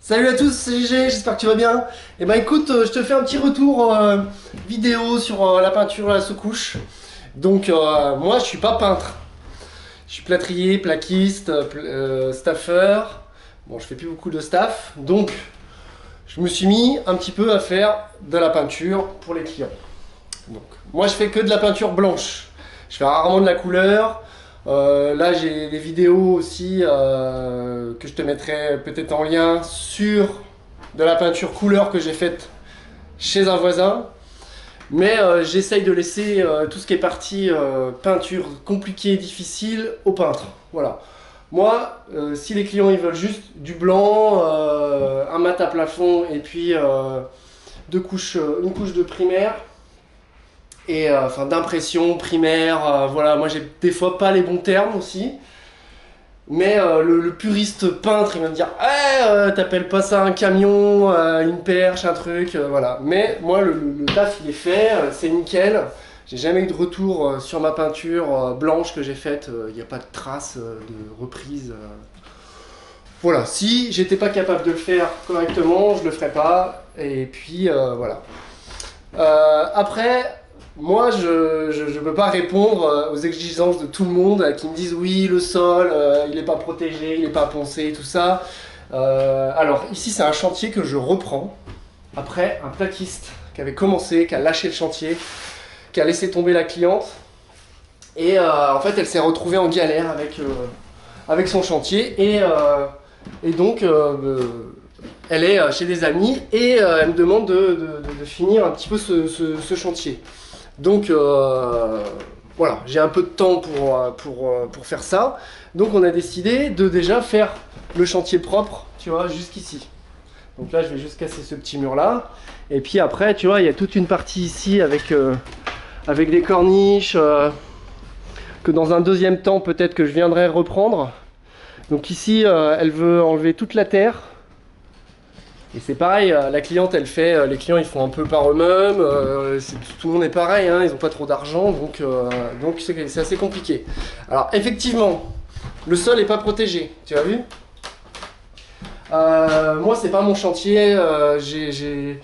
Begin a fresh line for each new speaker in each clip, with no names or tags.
Salut à tous, c'est GG, j'espère que tu vas bien. Et ben écoute, je te fais un petit retour vidéo sur la peinture à la sous-couche. Donc moi je suis pas peintre. Je suis plâtrier, plaquiste, staffer. Bon, je fais plus beaucoup de staff. Donc je me suis mis un petit peu à faire de la peinture pour les clients. Donc moi je fais que de la peinture blanche. Je fais rarement de la couleur. Là j'ai des vidéos aussi que je te mettrai peut-être en lien sur de la peinture couleur que j'ai faite chez un voisin. Mais j'essaye de laisser tout ce qui est partie peinture compliquée, difficile au peintre. Voilà. Moi, si les clients ils veulent juste du blanc, un mat à plafond et puis une couche de primaire, et enfin d'impression primaire, voilà, moi j'ai des fois pas les bons termes aussi, mais le puriste peintre il va me dire hey, t'appelles pas ça un camion, une perche, un truc, voilà. Mais moi le taf il est fait, c'est nickel. J'ai jamais eu de retour sur ma peinture blanche que j'ai faite, il n'y a pas de traces de reprise. Voilà, si j'étais pas capable de le faire correctement, je le ferais pas, et puis voilà. Après, moi, je ne peux pas répondre aux exigences de tout le monde qui me disent oui, le sol, il n'est pas protégé, il n'est pas poncé, tout ça. Alors, ici, c'est un chantier que je reprends après un plaquiste qui avait commencé, qui a lâché le chantier, qui a laissé tomber la cliente. Et en fait, elle s'est retrouvée en galère avec son chantier. Et donc, elle est chez des amis et elle me demande de finir un petit peu ce chantier. Donc voilà, j'ai un peu de temps pour faire ça. Donc on a décidé de déjà faire le chantier propre, tu vois, jusqu'ici. Donc là, je vais juste casser ce petit mur là. Et puis après, tu vois, il y a toute une partie ici avec des corniches que dans un deuxième temps, peut-être que je viendrai reprendre. Donc ici, elle veut enlever toute la terre. Et c'est pareil, la cliente elle fait, les clients ils font un peu par eux-mêmes, tout le monde est pareil, hein, ils n'ont pas trop d'argent, donc c'est assez compliqué. Alors effectivement, le sol n'est pas protégé, tu as vu? Moi c'est pas mon chantier, j'ai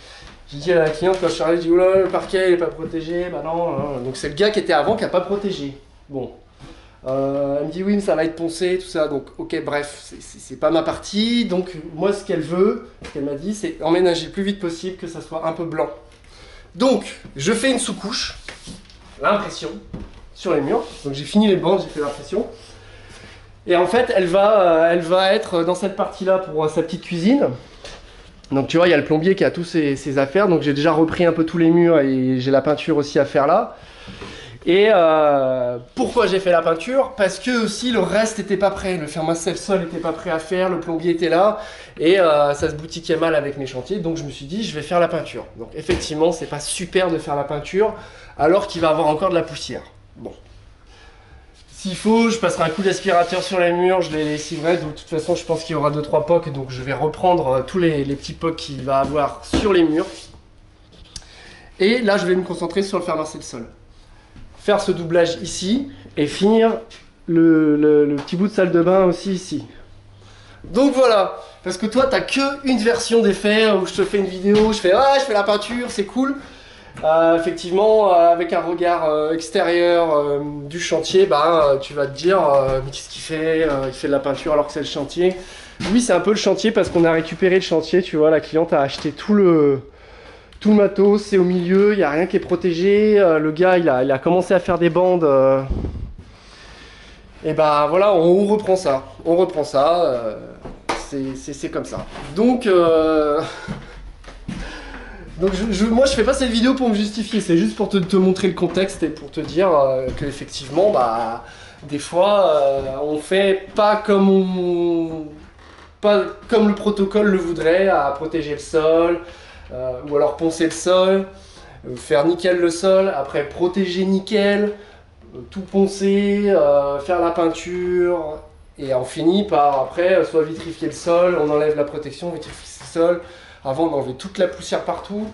dit à la cliente quand je suis arrivé, je dis oula le parquet il n'est pas protégé, bah non, donc c'est le gars qui était avant qui n'a pas protégé. Bon. Elle me dit oui mais ça va être poncé tout ça, donc ok bref c'est pas ma partie. Donc moi ce qu'elle veut, ce qu'elle m'a dit, c'est emménager le plus vite possible, que ça soit un peu blanc. Donc je fais une sous-couche, l'impression sur les murs. Donc j'ai fini les bandes, j'ai fait l'impression. Et en fait elle va être dans cette partie là pour sa petite cuisine. Donc tu vois il y a le plombier qui a tous ses affaires, donc j'ai déjà repris un peu tous les murs et j'ai la peinture aussi à faire là. Et pourquoi j'ai fait la peinture? Parce que aussi le reste n'était pas prêt, le fermacelle sol n'était pas prêt à faire, le plombier était là et ça se boutiquait mal avec mes chantiers, donc je me suis dit je vais faire la peinture. Donc effectivement c'est pas super de faire la peinture alors qu'il va avoir encore de la poussière. Bon, s'il faut je passerai un coup d'aspirateur sur les murs, je les lessiverai, donc de toute façon je pense qu'il y aura 2-3 pocs, donc je vais reprendre tous les petits pocs qu'il va avoir sur les murs. Et là je vais me concentrer sur le fermacelle sol. Faire ce doublage ici et finir le petit bout de salle de bain aussi ici. Donc voilà, parce que toi t'as que une version des faits où je te fais une vidéo, je fais la peinture, c'est cool. Effectivement, avec un regard extérieur du chantier, bah, tu vas te dire mais qu'est-ce qu'il fait? Il fait de la peinture alors que c'est le chantier. Oui, c'est un peu le chantier parce qu'on a récupéré le chantier, tu vois, la cliente a acheté tout le matos, c'est au milieu, il n'y a rien qui est protégé. Le gars il a commencé à faire des bandes, et bah voilà, on reprend ça, c'est comme ça. Donc moi je fais pas cette vidéo pour me justifier, c'est juste pour te montrer le contexte et pour te dire que effectivement bah des fois on fait pas comme le protocole le voudrait, à protéger le sol. Ou alors poncer le sol, faire nickel le sol, après protéger nickel, tout poncer, faire la peinture, et on finit par après soit vitrifier le sol, on enlève la protection, vitrifier le sol, avant d'enlever toute la poussière partout.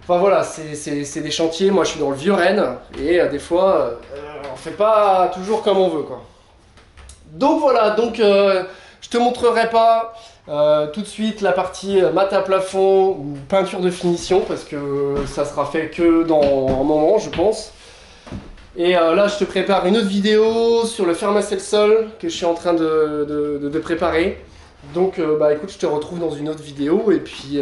Enfin voilà, c'est des chantiers, moi je suis dans le vieux Rennes, et des fois on fait pas toujours comme on veut quoi. Donc voilà, je te montrerai pas Tout de suite la partie mat à plafond ou peinture de finition parce que ça sera fait que dans un moment je pense. Et là je te prépare une autre vidéo sur le fer masser le sol que je suis en train de préparer. Donc bah écoute, je te retrouve dans une autre vidéo et puis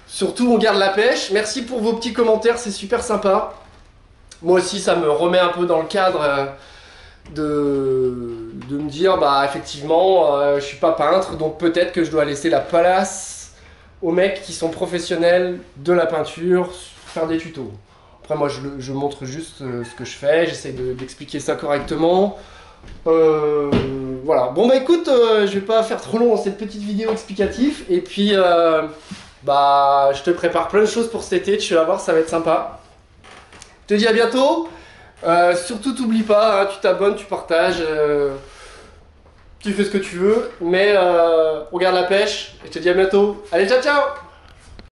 surtout on garde la pêche. Merci pour vos petits commentaires, c'est super sympa. Moi aussi ça me remet un peu dans le cadre de me dire bah effectivement je suis pas peintre donc peut-être que je dois laisser la place aux mecs qui sont professionnels de la peinture, faire des tutos. Après moi je montre juste ce que je fais, j'essaie d'expliquer ça correctement. Voilà, bon bah écoute, je vais pas faire trop long dans cette petite vidéo explicative et puis bah je te prépare plein de choses pour cet été, tu vas voir ça va être sympa. Je te dis à bientôt. Surtout t'oublie pas, hein, tu t'abonnes, tu partages, tu fais ce que tu veux, mais on regarde la pêche, et je te dis à bientôt. Allez, ciao ciao!